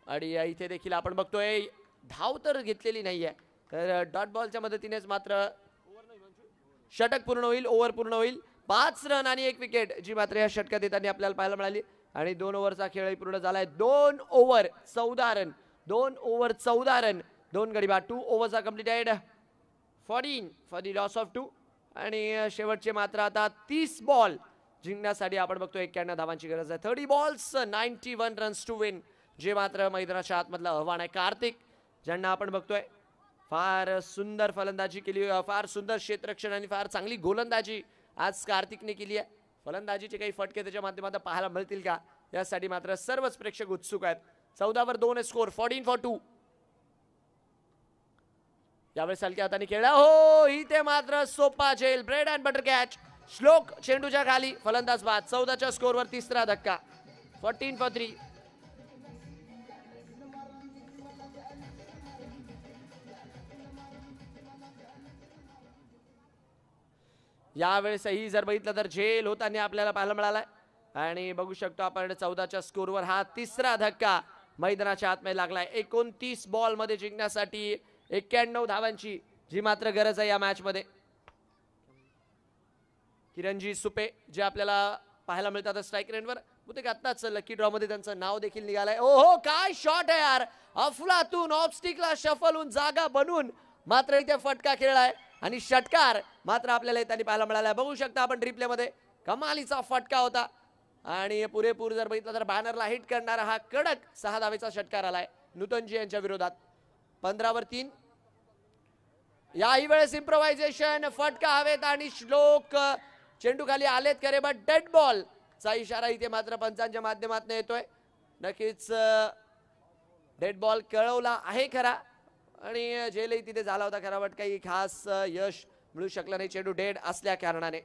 आणि इथे देखील आपण बघतोय धाव तर घेतलेली नाहीये, तर डॉट बॉलच्या मदतीनेच मात्र षटक पूर्ण होईल, ओव्हर पूर्ण होईल. 5 रन आणि 1 विकेट जी मात्र या षटकात येताना आपल्याला पाहायला मिळाली. आणि 2 ओव्हरचा खेळही पूर्ण झालाय. 2 ओव्हर 14 रन. 2 over 14 run. 2 गडी बाद. 2 overs are completed. 14 for the loss of 2. आणि शेवटचे मात्र आता 30 बॉल जिंकण्यासाठी आपण बघतोय 91 धावांची गरज आहे. 30 बॉल्स 91 रन्स टू विन जे मात्र मैदानाच्या आतमधलं आव्हान आहे. कार्तिक ज्यांना आपण बघतोय फार सुंदर फलंदाजी केली, फार सुंदर क्षेत्ररक्षण आणि फार चांगली गोलंदाजी आज कार्तिकने केली आहे. फलंदाजीचे काही फटके त्याच्या माध्यमातून पाहायला मिळतील का यासाठी मात्र सर्वच प्रेक्षक उत्सुक आहेत. 14 वर 2 स्कोर. 14 फॉर 2. यावेळेस हलक्या हाताने खेळला. हो इथे मात्र सोपा झेल ब्रेड अँड बटर कॅच. श्लोक चेंडूच्या खाली. फलंदाज बाद. 14च्या स्कोरवर 3रा धक्का. 14 फॉर 3. यावेळेसही जर बघितलं तर झेल होताना आपल्याला पाहायला मिळालाय. आणि बघू शकतो आपण 14च्या स्कोरवर हा 3रा धक्का मैदानाच्या आतमध्ये लागलाय. 29 बॉल मध्ये जिंकण्यासाठी 91 धावांची जी मात्र गरज आहे या मॅच मध्ये. किरणजी सुपे जे आपल्याला पाहायला मिळतात स्ट्राईक रेंजवर. बहुतेक आत्ताच लकी ड्रॉ मध्ये त्यांचं नाव देखील निघालंय. ओहो काय शॉट आहे यार. अफलातून ऑफस्टिकला शफल होऊन जागा बनून मात्र इथे फटका खेळलाय आणि षटकार मात्र आपल्याला येताना पाहायला मिळाला. बघू शकता आपण रिप्ले मध्ये कमालीचा फटका होता आणि पुरेपूर जर बघितलं तर बॅनरला हिट करणारा हा कडक 6 धावेचा षटकार आलाय नूतनजी यांच्या विरोधात. 15 वर 3. याही वेळेस इम्प्रोव्हायझेशन. फटका हवेत आणि श्लोक चेंडू खाली आलेत खरे बट डेड बॉल चा इशारा इथे मात्र पंचांच्या माध्यमातून येतोय. नक्कीच डेड बॉल कळवला आहे खरा आणि झेलही तिथे झाला होता खरा बट काही खास यश मिळू शकलं नाही चेंडू डेड असल्या कारणाने.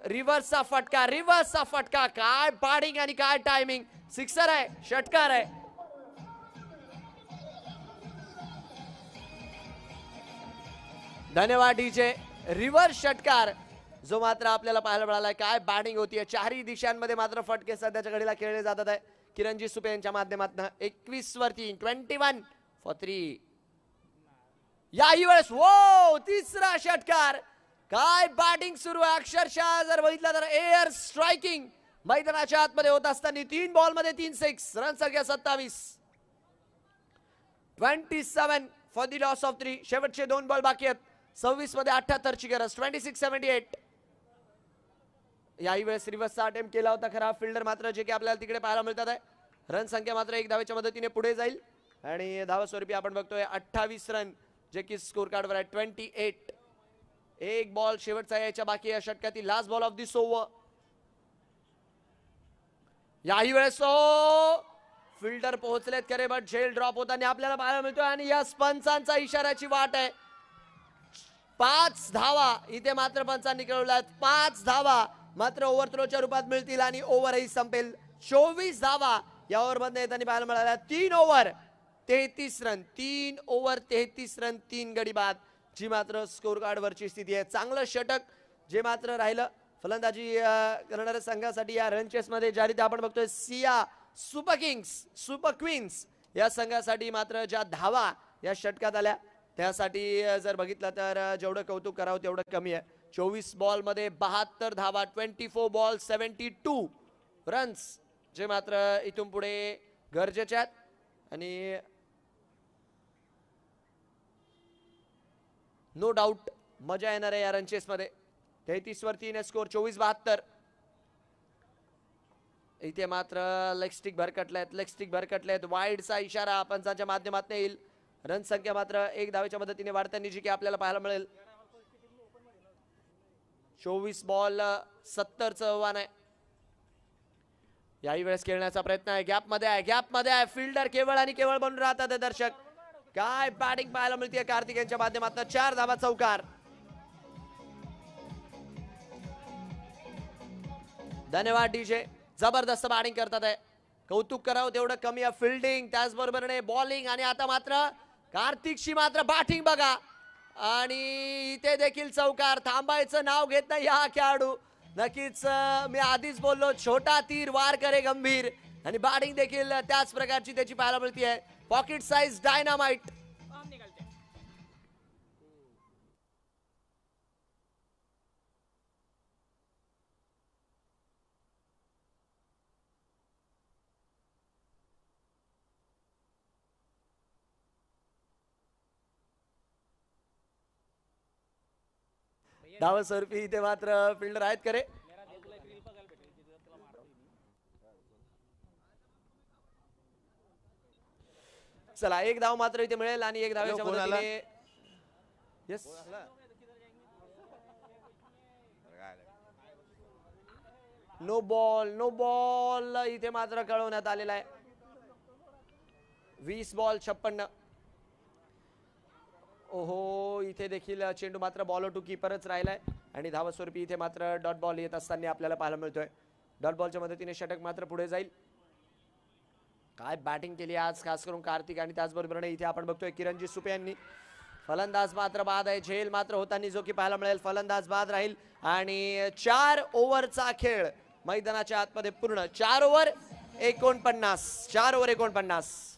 रिव्हर्सचा फटका. रिव्हर्सचा फटका. काय पाडिंग आणि काय टायमिंग. सिक्सर आहे, षटकार आहे. धन्यवाद डीजे. रिव्हर्स षटकार जो मात्र आपल्याला पाहायला मिळालाय. काय बॅटिंग होतीये. 4ही दिशांमध्ये मात्र फटके सध्याच्या घडीला खेळले जातात आहे किरणजी सुपे यांच्या माध्यमातून. 21 वर 3. 21 फॉर 3. याही वेळेस वो 3रा षटकार. काय बॅटिंग सुरू आहे. अक्षरशः जर बघितलं तर एअर स्ट्रायकिंग मैदानाच्या आतमध्ये होत असताना 3 बॉल मध्ये 3 6. रन संख्या 27. 27 फॉर दी लॉस ऑफ 3. शेवटचे 2 बॉल बाकी आहेत. 26 मध्ये 78 ची गरज. 26-78. याही वेळेस रिव्हर्सचा अटेम्प्ट केला होता खरा फिल्डर मात्र जे की आपल्याला तिकडे पाहायला मिळतात आहे. रन संख्या मात्र 1 धावेच्या मदतीने पुढे जाईल आणि धावा स्वरूपी आपण बघतोय 28 रन जे की स्कोर कार्डवर आहे. 28. एक बॉल शेवटचा यायच्या बाकी या षटकातील last ball of this over. याही वेळेस फिल्डर पोहोचलेत खरे बट झेल ड्रॉप होताना आपल्याला पाहायला मिळतोय आणि या पंचांचा इशाऱ्याची वाट आहे. 5 धावा इथे मात्र पंचांनी कळवल्यात. 5 धावा मात्र ओव्हरथ्रोच्या रूपात मिळतील आणि ओव्हरही संपेल. 24 धावा या ओव्हर मध्ये येताना पाहायला मिळाल्या. 3 ओव्हर 33 रन, 3 ओव्हर 33 रन, 3 गडी बाद, जी मात्र स्कोर कार्ड वरची स्थिती आहे. चांगलं षटक जे मात्र राहिलं फलंदाजी करणाऱ्या संघासाठी या रन चेस मध्ये. ज्या रीती आपण बघतोय सिया सुपर क्वीन्स या संघासाठी मात्र ज्या धावा या षटकात आल्या त्यासाठी जर बघितलं तर जेवढं कौतुक करावं तेवढं कमी आहे. 24 बॉल मध्ये 72 धावा, 24 बॉल 72 रन्स, जे मात्र इथून पुढे गरजेचे आहेत. आणि नो डाऊट मजा येणार आहे या रनचेस मध्ये. 33 वर 3 स्कोर, 24-72. इथे मात्र लेग स्टिक भरकटलेत. वाईडचा इशारा पंचांच्या माध्यमातून येईल. रन संख्या मात्र 1 धावेच्या मदतीने वाढताना जी की आपल्याला पाहायला मिळेल. 24 बॉल 70चं आव्हान आहे. याही वेळेस खेळण्याचा प्रयत्न आहे. गॅपमध्ये आहे. फिल्डर केवळ आणि केवळ बनून राहतात दर्शक. काय बॅटिंग पाहायला मिळते कार्तिक यांच्या माध्यमातून. 4 धावा चौकार. धन्यवाद डीजे, जबरदस्त बॅटिंग करतात आहे. कौतुक करावं तेवढं कमी आहे. फिल्डिंग त्याचबरोबर बॉलिंग आणि आता मात्र कार्तिकशी मात्र बॅटिंग बघा. आणि इथे देखील चौकार. थांबायचं नाव घेत नाही हा खेळाडू. नक्कीच मी आधीच बोललो छोटा तीर वार करे गंभीर, आणि बॅटिंग देखील त्याच प्रकारची त्याची पाहायला मिळते आहे. Pocket size dynamite. धावस्वरूपी इथे मात्र फिल्डर आहेत करे. चला एक धाव मात्र इथे मिळेल आणि 1 धावेच्या मदतीने यस नो बॉल इथे मात्र कळवण्यात आलेला आहे. 20 बॉल 56. ओहो, इथे देखील चेंडू मात्र बॉल टू कीपरच राहिलाय आणि धावस्वरूपी इथे मात्र डॉट बॉल येत असताना आपल्याला पाहायला मिळतोय. डॉट बॉलच्या मदतीने षटक मात्र पुढे जाईल. काय बॅटिंग केली आज खास करून कार्तिक, आणि त्याचबरोबर इथे आपण बघतोय किरणजी सुपे यांनी. फलंदाज मात्र बाद आहे. झेल मात्र होताना जो की पाहायला मिळेल. फलंदाज बाद राहील आणि 4 ओव्हरचा खेळ मैदानाच्या आतमध्ये पूर्ण. 4 ओव्हर 49.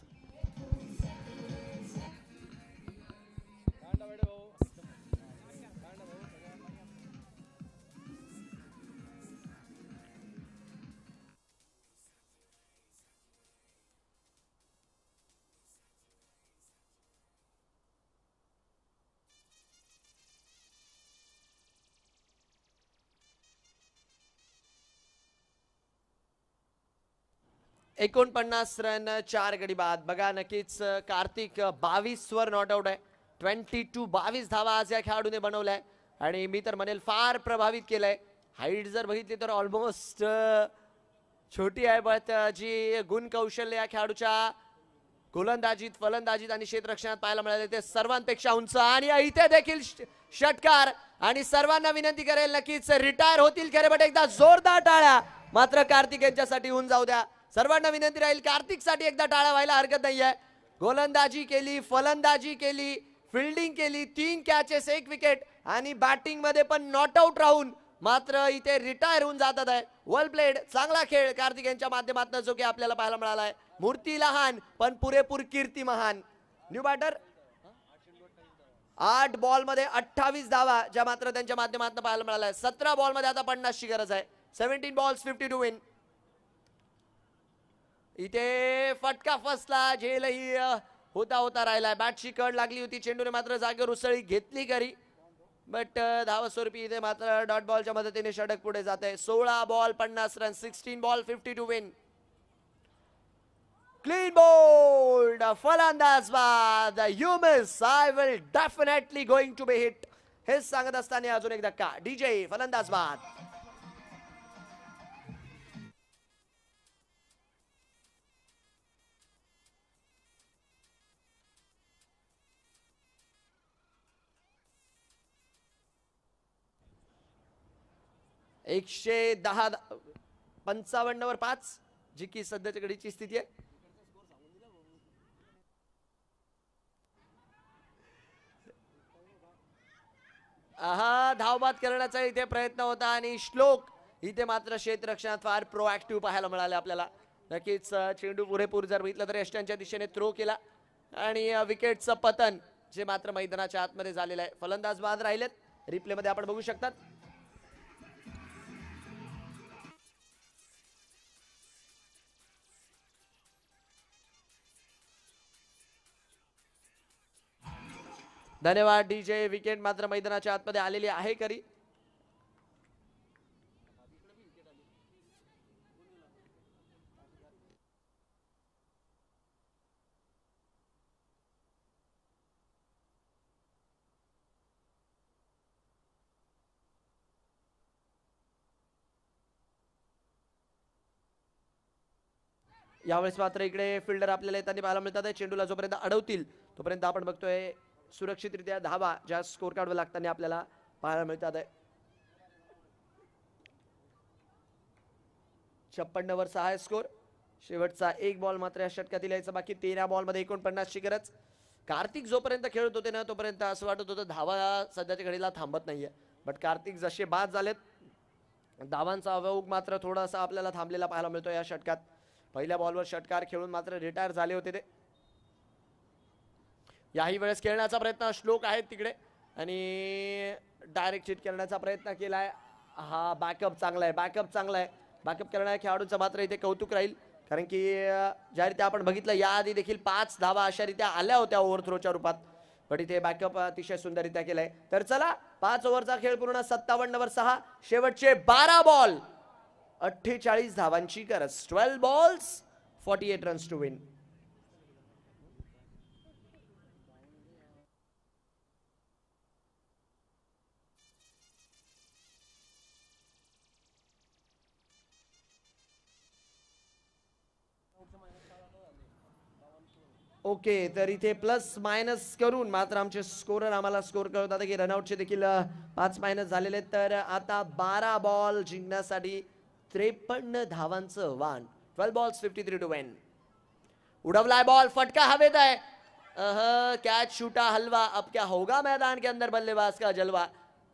रन 4 गडी बाद. बघा नक्कीच कार्तिक 22 वर नॉट आउट आहे. 22 धावा आज या खेळाडूने बनवलाय आणि मी तर म्हणेल फार प्रभावित केलंय. हाईट जर बघितली तर ऑलमोस्ट छोटी आहे, बट जी गुण कौशल्य या खेळाडूच्या गोलंदाजीत, फलंदाजीत आणि क्षेत्ररक्षणात पाहायला मिळाले ते सर्वांपेक्षा उंच. आणि इथे देखील षटकार, आणि सर्वांना विनंती करेल नक्कीच रिटायर होतील खरे, बट एकदा जोरदार टाळ्या मात्र कार्तिक यांच्यासाठी होऊन जाऊ द्या. सर्वांना विनंती राहील कार्तिक साठी एकदा टाळ्या व्हायला हरकत नाहीये. गोलंदाजी केली, फलंदाजी केली, फिल्डिंग केली, 3 कॅचेस 1 विकेट, आणि बॅटिंग मध्ये पण नॉट आउट राहून मात्र इथे रिटायर होऊन जातात आहे. वेल प्लेड, चांगला खेळ कार्तिक यांच्या माध्यमातून जो की आपल्याला पाहायला मिळाला आहे. मूर्ती लहान पण पुरेपूर कीर्ती महान. न्यू बॅटर 8 बॉल मध्ये 28 धावा ज्या मात्र त्यांच्या माध्यमातून पाहायला मिळाला आहे. 17 बॉल मध्ये आता 50 ची गरज आहे. 17 बॉल्स 52 विन. इथे फटका फसला, झेलही होता राहिलाय. बॅटची कड लागली होती, चेंडूने मात्र जागेवर उसळी घेतली खरी, बट धावस्वरूपी इथे मात्र डॉट बॉलच्या मदतीने षटक पुढे जात आहे. 16 ball 50 run, 16 ball 52 win. Clean bowled, फलंदाज बाद. You miss, I will definitely going to be hit. हेच सांगत असताना अजून एक धक्का. डीजे फलंदाज बाद. एकशे 55 वर 5 जी की सध्याच्या घडीची स्थिती आहे. हा धावबाद करण्याचा इथे प्रयत्न होता आणि श्लोक इथे मात्र क्षेत्ररक्षणात फार प्रोएक्टिव्ह पाहायला मिळाले आपल्याला. नक्कीच चेंडू पुरेपूर जर बघितलं तर यष्ट्यांच्या दिशेने थ्रो केला आणि विकेटचं पतन जे मात्र मैदानाच्या आतमध्ये झालेलं आहे. फलंदाज बाद राहिलेत. रिप्ले मध्ये आपण बघू शकतात. धन्यवाद डीजे. विकेट मात्र मैदानाच्या आतमध्ये आलेली आहे खरी. यावेळेस मात्र इकडे फिल्डर आपल्याला येताना पाहायला मिळतात. चेंडूला जोपर्यंत अडवतील तोपर्यंत आपण बघतोय सुरक्षितरित्या धावा ज्या स्कोर कार्डवर लागताना आपल्याला पाहायला मिळतात. 56 वर 6 स्कोर. शेवटचा एक बॉल मात्र या षटकातील यायचा बाकी. 13 बॉल मध्ये 49 ची गरज. कार्तिक जोपर्यंत खेळत होते ना तोपर्यंत असं वाटत होतं धावा सध्याच्या घडीला थांबत नाहीये. बट कार्तिक जसे बाद झालेत धावांचा अवयोग मात्र थोडासा आपल्याला थांबलेला पाहायला मिळतो या षटकात. पहिल्या बॉलवर षटकार खेळून मात्र रिटायर झाले होते ते. याही वेळेस खेळण्याचा प्रयत्न श्लोक आहेत तिकडे आणि डायरेक्ट हिट करण्याचा प्रयत्न केलाय. हा बॅकअप चांगला आहे. बॅकअप करणाऱ्या खेळाडूंचं मात्र इथे कौतुक राहील कारण की ज्या रीत्या आपण बघितलं याआधी देखील 5 धावा अशा रीत्या आल्या होत्या ओव्हरथ्रोच्या रूपात. पण इथे बॅकअप अतिशय सुंदररित्या केलाय. तर चला 5 ओव्हरचा खेळ पूर्ण. 57 वर 6. शेवटचे 12 बॉल 48 धावांची गरज. 12 balls 48 runs to win. Okay तर इथे प्लस मायनस करून मात्र आमचे स्कोरर आम्हाला स्कोर कळवतात की रनआउटचे देखील 5 मायनस झालेले. तर आता 12 बॉल जिंकण्यासाठी 53 धावांचं आव्हान. 12 बॉल्स 53 टू विन. उड़वलाय बॉल. फटका हवेत आहे. कैच छूटा हलवा. अब क्या होगा मैदान के अंदर बल्लेबाज का जलवा.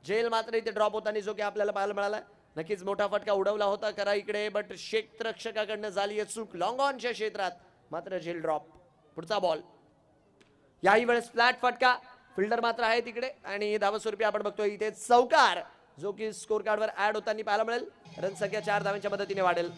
जेल मात्र इथे ड्रॉप होताना जो की आपल्याला पाहायला मिळाला. नक्कीच मोठा फटका उडवला होता करा इकडे बट क्षेत्ररक्षकाकडनं झाली आहे चूक. लॉंग ऑनच्या क्षेत्रात मात्र झेल ड्रॉप. पुढचा बॉल. याही वेळेस फ्लॅट फटका. फिल्डर मात्र आहे तिकडे आणि धावस्वरूपी आपण बघतोय इथे चौकार जो की स्कोर कार्डवर ऍड होताना पाहायला मिळेल. रन संख्या 4 धावांच्या मदतीने वाढेल.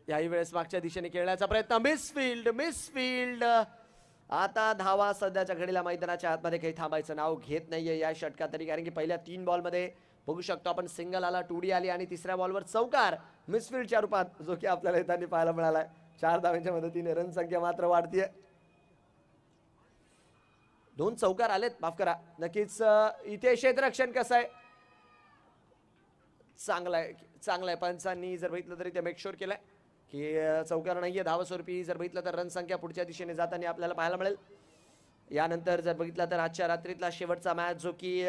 याही वेळेस मागच्या दिशेने खेळण्याचा प्रयत्न. मिसफिल्ड. आता धावा सध्याच्या घडीला मैदानाच्या आतमध्ये काही थांबायचं नाव घेत नाहीये या षटकात तरी कारण की पहिल्या 3 बॉल मध्ये बघू शकतो आपण सिंगल आला, 2D आली आणि तिसऱ्या बॉलवर चौकार मिसफिल्डच्या रूपात जो की आपल्याला येताना पाहायला मिळालाय. 4 धावांच्या मदतीने रन संख्या मात्र वाढतीये. 2 चौकार आलेत. माफ करा. नक्कीच इथे क्षेत्ररक्षण कसं आहे. चांगलं आहे. पंचांनी जर बघितलं तरी ते मेक शुअर केलंय की चौकार नाहीये. धावस्वरूपी जर बघितलं तर रन संख्या पुढच्या दिशेने जाताना आपल्याला पाहायला मिळेल. यानंतर जर बघितलं तर आजच्या रात्रीतला शेवटचा मॅच जो की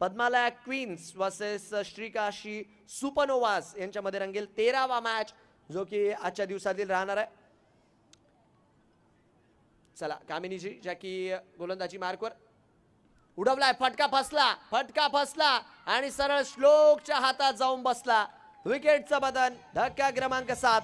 Padmalaya queens versus Shrikashi supernovas यांच्यामध्ये रंगेल. 13वा मॅच जो की आजच्या दिवसातील राहणार आहे. चला कामिनीजी ज्या की गोलंदाजी मार्कवर उडवलाय. फटका फसला आणि सरळ श्लोकच्या हातात जाऊन बसला. विकेटचं बदन. धक्का क्रमांक 7.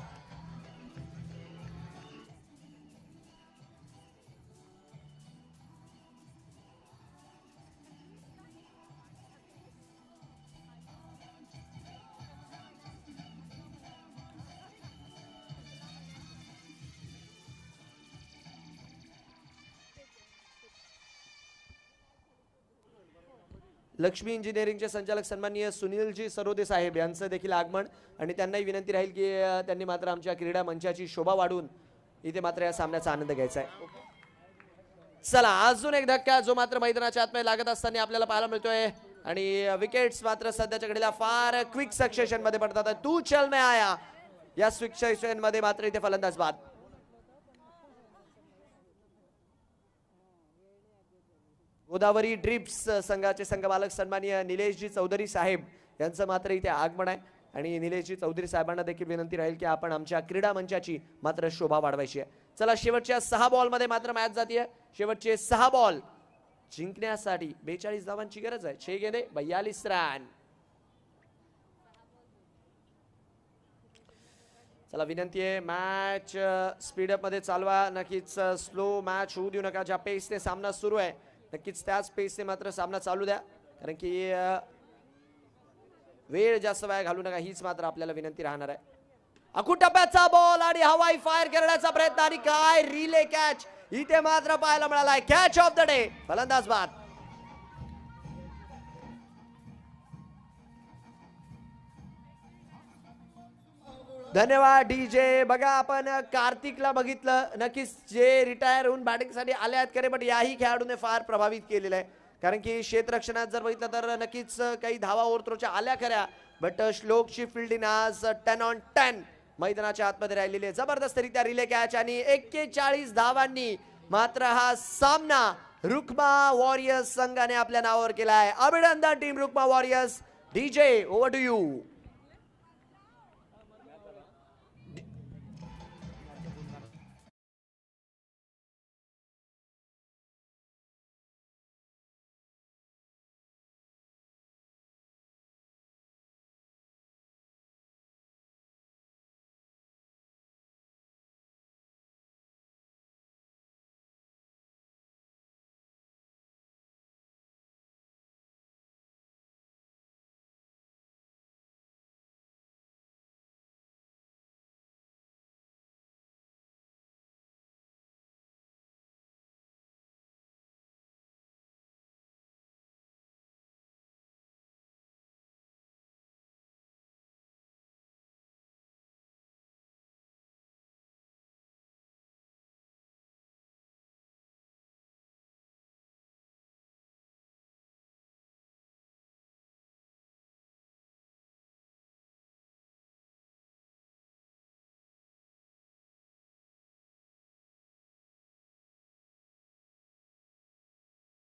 लक्ष्मी इंजिनिअरिंगचे संचालक सन्माननीय सुनीलजी सरोदे साहेब यांचं देखील आगमन आणि त्यांनाही विनंती राहील की त्यांनी मात्र आमच्या क्रीडा मंचाची शोभा वाढवून इथे मात्र या सामन्याचा आनंद घ्यायचा आहे. चला अजून एक धक्का जो मात्र मैदानाच्या आतमध्ये लागत असताना आपल्याला पाहायला मिळतोय आणि विकेट्स मात्र सध्याच्या घडीला फार क्विक सक्सेशन मध्ये पडतात. तू चल मैं आया या सक्सेशन मध्ये मात्र इथे फलंदाज बाद. गोदावरी ड्रिप्स संघाचे संघमालक सन्माननीय निलेशजी चौधरी साहेब यांचं मात्र इथे आगमन आहे आणि निलेशजी चौधरी साहेबांना देखील विनंती राहील की आपण आमच्या क्रीडा मंचाची मात्र शोभा वाढवायची आहे. चला शेवटच्या 6 बॉल मध्ये मात्र मॅच जातीये. शेवटचे 6 बॉल जिंकण्यासाठी 42 धावांची गरज आहे. 6 गेंदे 42 रन. चला विनंती आहे मॅच स्पीडअप मध्ये चालवा. नक्कीच स्लो मॅच होऊ देऊ नका. ज्या पेसने सामना सुरू आहे नक्कीच त्याच पेसने मात्र सामना चालू द्या कारण की वेळ जास्त वाया घालू नका हीच मात्र आपल्याला विनंती राहणार आहे. अकुटप्प्याचा बॉल आणि हवाई फायर करण्याचा प्रयत्न आणि काय रिले कॅच इथे मात्र पाहायला मिळालाय. कॅच ऑफ द डे फलंदाज बाद. धन्यवाद डीजे. बघा आपण कार्तिकला बघितलं नक्कीच जे रिटायर होऊन बॅटिंगसाठी आले आहेत खरे बट याही खेळाडूने फार प्रभावित केलेलं आहे कारण की क्षेत्ररक्षणात जर बघितलं तर नक्कीच काही धावा ओव्हरथ्रोच्या आल्या खऱ्या बट श्लोकची फिल्डिंग आज 10 on 10 मैदानाच्या आतमध्ये राहिलेली आहे. जबरदस्तरित्या रिले कॅच आणि 41 धावांनी मात्र हा सामना रुक्मा वॉरियर्स संघाने आपल्या नावावर केला आहे. अभिनंदन team Rukma warriors. DJ over to you.